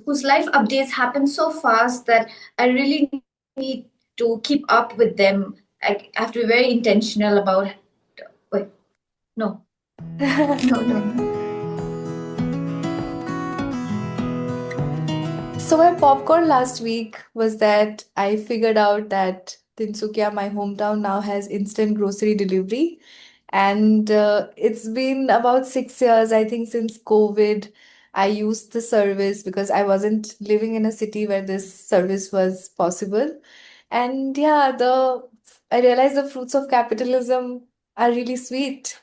whose life updates happen so fast that I really need to keep up with them. I have to be very intentional about. Wait, no, no, no, no. So my popcorn last week was that I figured out that Tinsukia, my hometown, now has instant grocery delivery. And it's been about 6 years, I think, since COVID. I used the service because I wasn't living in a city where this service was possible. And yeah, the I realized the fruits of capitalism are really sweet.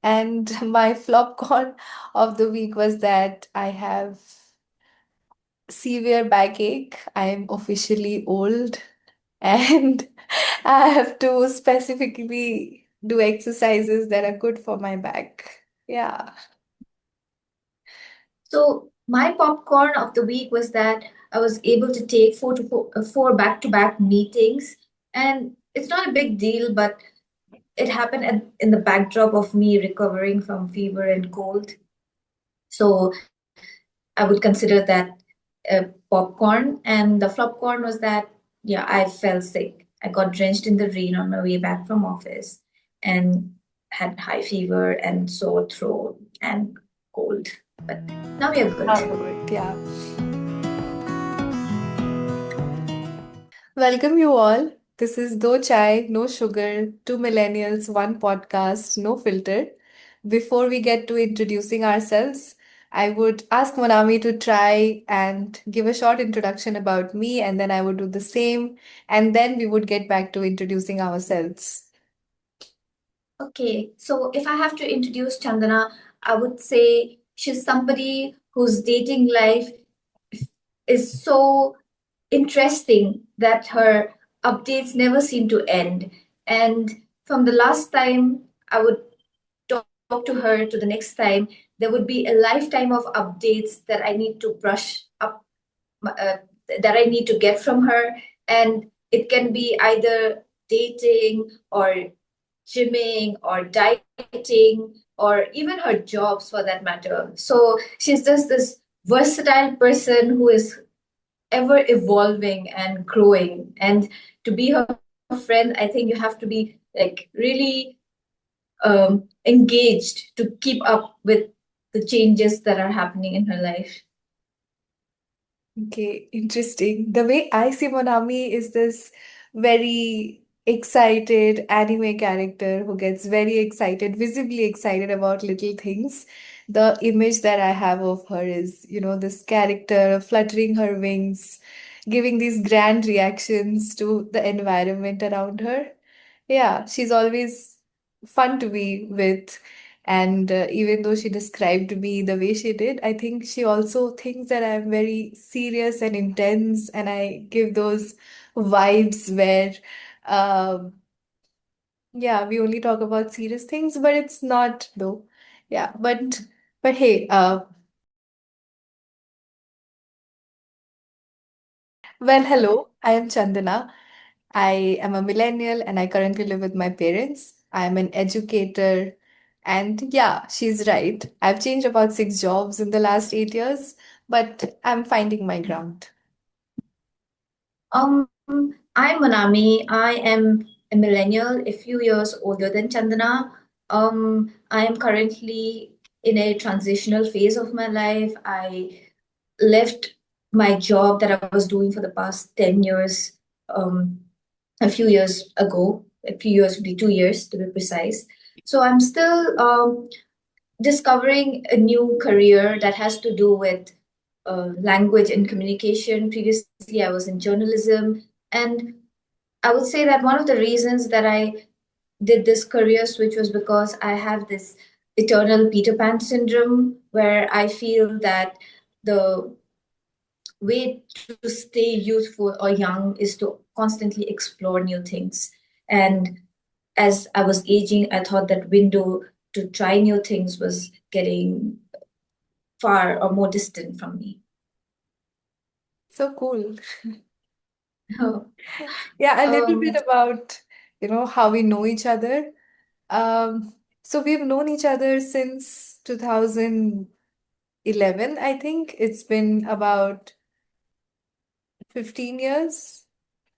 And my flop corn of the week was that I have severe backache. I am officially old and I have to specifically do exercises that are good for my back. Yeah. So my popcorn of the week was that I was able to take four back-to-back meetings, and it's not a big deal, but it happened in the backdrop of me recovering from fever and cold. So I would consider that popcorn. And the flop corn was that, yeah, I fell sick. I got drenched in the rain on my way back from office and had high fever and sore throat and cold. But now we are good. All right. Yeah. Welcome you all. This is Do Chai, No Sugar, Two Millennials, One Podcast, No Filter. Before we get to introducing ourselves, I would ask Monami to try and give a short introduction about me, and then I would do the same, and then we would get back to introducing ourselves. Okay, so if I have to introduce Chandana, I would say she's somebody whose dating life is so interesting that her updates never seem to end. And from the last time I would talk to her to the next time, there would be a lifetime of updates that I need to brush up, uh, that I need to get from her. And it can be either dating or gymming or dieting or even her jobs for that matter. So she's just this versatile person who is ever evolving and growing. And to be her friend, I think you have to be like really engaged to keep up with the changes that are happening in her life. Okay, interesting. The way I see Monami is this very excited anime character who gets very excited, visibly excited about little things. The image that I have of her is, this character fluttering her wings, giving these grand reactions to the environment around her. Yeah, she's always fun to be with. And even though she described me the way she did, I think she also thinks that I'm very serious and intense, and I give those vibes where, um, yeah, we only talk about serious things, but it's not though. Yeah, but hey, well, hello, I am Chandana. I am a millennial and I currently live with my parents. I am an educator. And yeah, she's right. I've changed about 6 jobs in the last 8 years, but I'm finding my ground. Um, I'm Manami. I am a millennial, a few years older than Chandana. I am currently in a transitional phase of my life. I left my job that I was doing for the past 10 years um, a few years ago. A few years would be 2 years to be precise. So I'm still discovering a new career that has to do with language and communication. Previously, I was in journalism. And I would say that one of the reasons that I did this career switch was because I have this eternal Peter Pan syndrome where I feel that the way to stay youthful or young is to constantly explore new things. And as I was aging, I thought that window to try new things was getting far or more distant from me. So cool. Yeah, a little um, bit about, how we know each other. So we've known each other since 2011, I think. It's been about 15 years.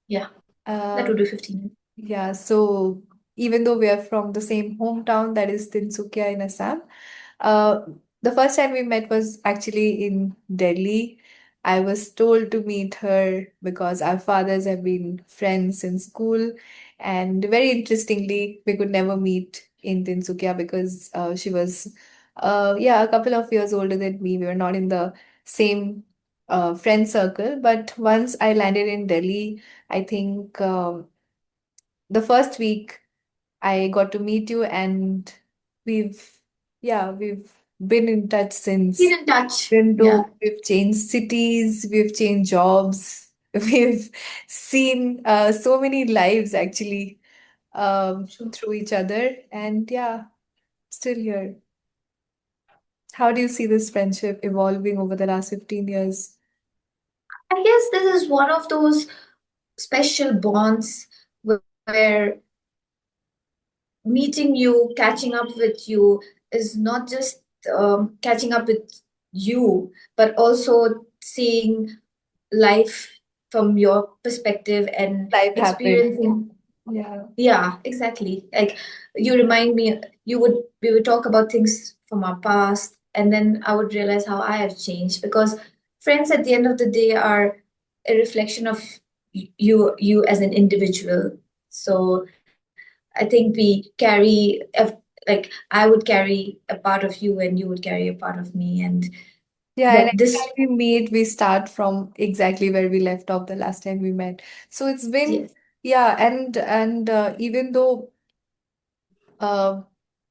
Yeah, that Uh, would be 15. yeah, so even though we are from the same hometown, that is Tinsukia in Assam, uh, the first time we met was actually in Delhi. I was told to meet her because our fathers have been friends in school. And very interestingly, we could never meet in Tinsukia because she was, yeah, a couple of years older than me. We were not in the same friend circle. But once I landed in Delhi, I think the first week I got to meet you, and we've, yeah, we've been in touch Been since. in touch. Even Yeah, though we've changed cities, we've changed jobs, we've seen so many lives actually sure. through each other, and yeah, still here. How do you see this friendship evolving over the last 15 years? I guess this is one of those special bonds where meeting you, catching up with you is not just catching up with you, but also seeing life from your perspective and Life happened. experiencing. Yeah. Yeah, exactly. Like you remind me, we would talk about things from our past, and then I would realize how I have changed because friends at the end of the day are a reflection of you as an individual. So I think we like I would carry a part of you and you would carry a part of me, and Yeah, and that every this time we meet, we start from exactly where we left off the last time we met. So it's been, yes. yeah, and even though uh,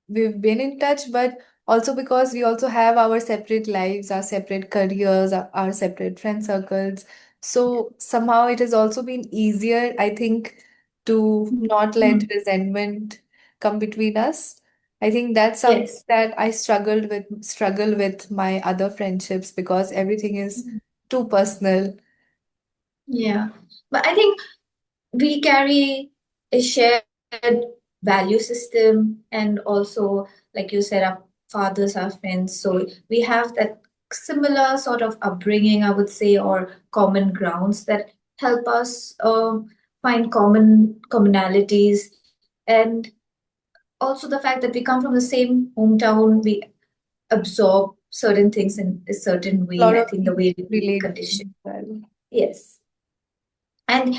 we've been in touch, but also because we also have our separate lives, our separate careers, our separate friend circles. So somehow it has also been easier, I think, to not let Mhm. resentment come between us. I think that's something Yes. that I struggle with my other friendships because everything is Mhm. too personal. Yeah. But I think we carry a shared value system, and also, like you said, our fathers are friends. So we have that similar sort of upbringing, I would say, or common grounds that help us find commonalities. And also the fact that we come from the same hometown, we absorb certain things in a certain A way. lot I of think the things way we've been relate to conditioned. as well. Yes. And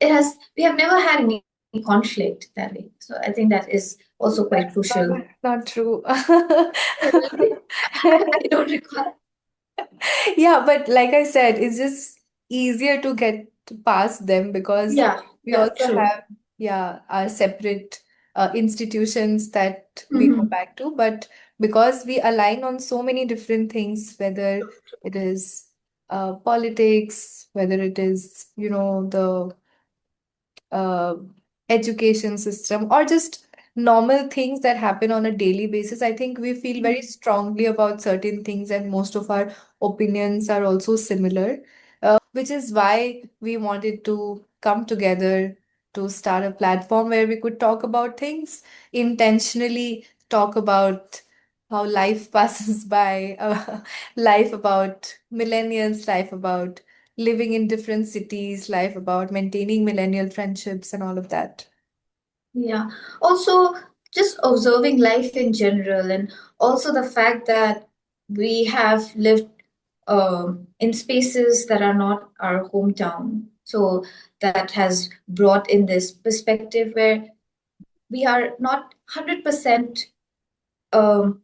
we have never had any conflict that way. So I think that is also quite That's crucial. not true. Oh, really? I don't recall. Yeah, but like I said, it's just easier to get past them because Yeah, we yeah, also true. have, yeah, our separate institutions that we go Hmm. back to. But because we align on so many different things, whether it is politics, whether it is, the uh, education system or just normal things that happen on a daily basis, I think we feel very strongly about certain things, and most of our opinions are also similar, which is why we wanted to come together to start a platform where we could talk about things, intentionally talk about how life passes by, life about millennials, life about living in different cities, life about maintaining millennial friendships and all of that. Yeah. Also, just observing life in general, and also the fact that we have lived in spaces that are not our hometown. So that has brought in this perspective where we are not 100% um,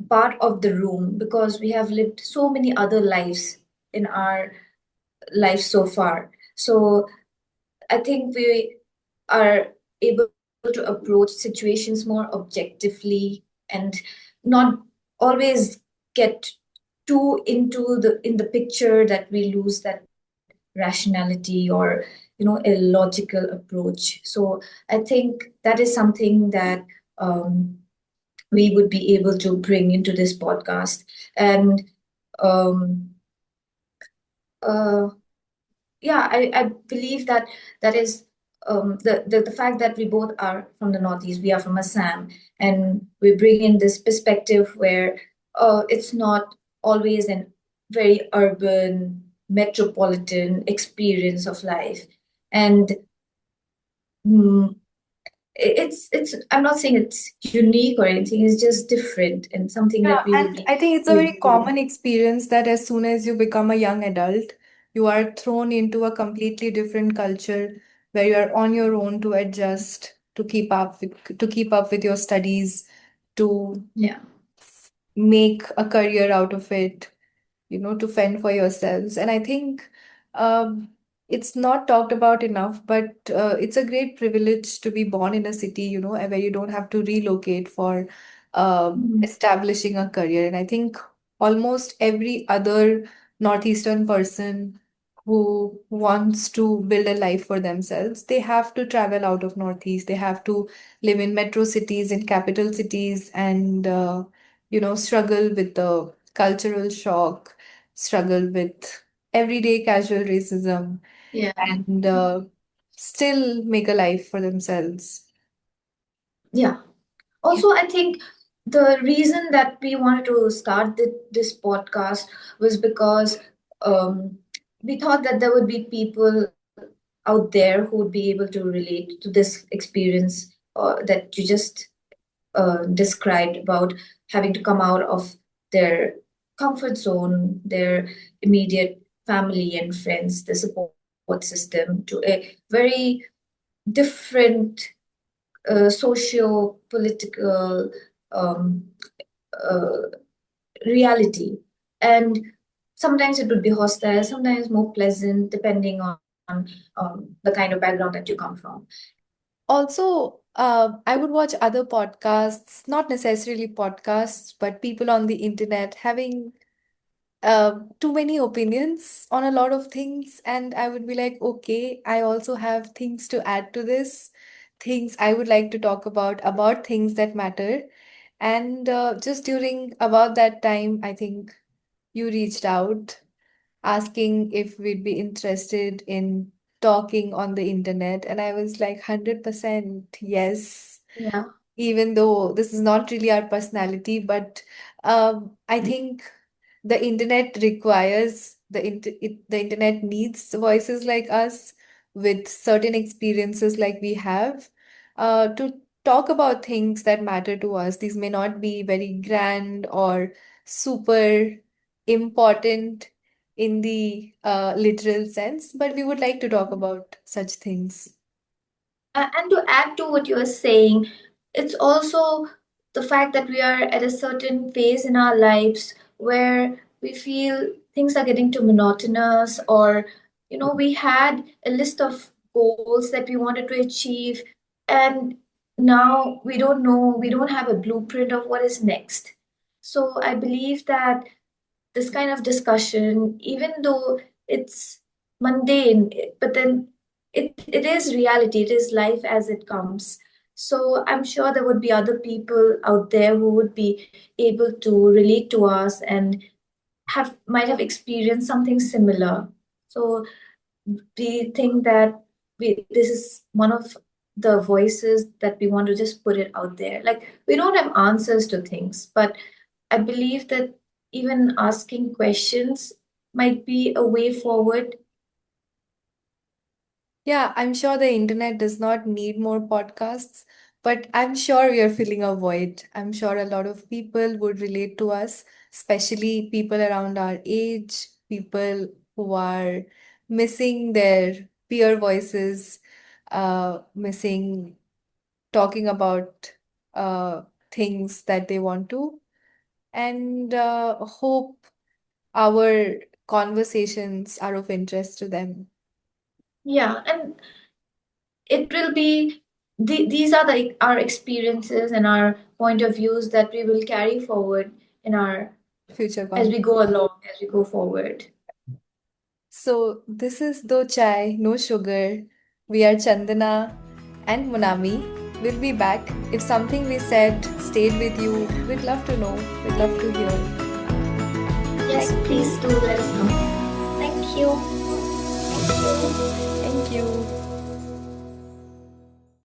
part of the room because we have lived so many other lives in our life so far. So I think we are able to approach situations more objectively and not always get too into the picture that we lose that rationality or a logical approach. So I think that is something that um, we would be able to bring into this podcast. And um, yeah, I believe that is the fact that we both are from the Northeast, we are from Assam, and we bring in this perspective where it's not always an very urban metropolitan experience of life. And mm, it's I'm not saying it's unique or anything, it's just different and something Yeah, that we will and be I think it's a able very to do. common experience that as soon as you become a young adult, you are thrown into a completely different culture where you are on your own to adjust, to keep up with your studies, to Yeah. make a career out of it, to fend for yourselves. And I think um, it's not talked about enough, but it's a great privilege to be born in a city, where you don't have to relocate for Mhm. establishing a career. And I think almost every other Northeastern person who wants to build a life for themselves, they have to travel out of Northeast. They have to live in metro cities, in capital cities, and struggle with the cultural shock, struggle with everyday casual racism, Yeah. and still make a life for themselves. Yeah. Yeah. Also, I think the reason that we wanted to start this podcast was because um, we thought that there would be people out there who would be able to relate to this experience that you just described about having to come out of their comfort zone, their immediate family and friends, the support system, to a very different socio-political um, uh, reality. And sometimes it would be hostile, sometimes more pleasant, depending on the kind of background that you come from. Also, I would watch other podcasts, not necessarily podcasts, but people on the internet having too many opinions on a lot of things, and I would be like, okay, I also have things to add to this, things I would like to talk about things that matter. And just during about that time, I think you reached out asking if we'd be interested in talking on the internet, and I was like 100% yes, Yeah. even though this is not really our personality, but I think the internet requires the internet needs voices like us with certain experiences like we have to talk about things that matter to us. These may not be very grand or super important in the literal sense, but we would like to talk about such things. And to add to what you were saying, it's also the fact that we are at a certain phase in our lives where we feel things are getting too monotonous, or, we had a list of goals that we wanted to achieve, and now we don't know, we don't have a blueprint of what is next. So I believe that this kind of discussion, even though it's mundane, but then it is reality, it is life as it comes. So I'm sure there would be other people out there who would be able to relate to us and have might have experienced something similar. So we think that this is one of the voices that we want to just put it out there. Like, we don't have answers to things, but I believe that even asking questions might be a way forward. Yeah, I'm sure the internet does not need more podcasts, but I'm sure we are filling a void. I'm sure a lot of people would relate to us, especially people around our age, people who are missing their peer voices, missing talking about things that they want to, and hope our conversations are of interest to them. Yeah, and it will be these are our experiences and our point of views that we will carry forward in our Future as con. we go along, as we go forward. So, this is Do Chai, No Sugar. We are Chandana and Munami. We'll be back. If something we said stayed with you, we'd love to know. We'd love to hear. Yes, Thank please you. do let us know. Thank you. Thank you.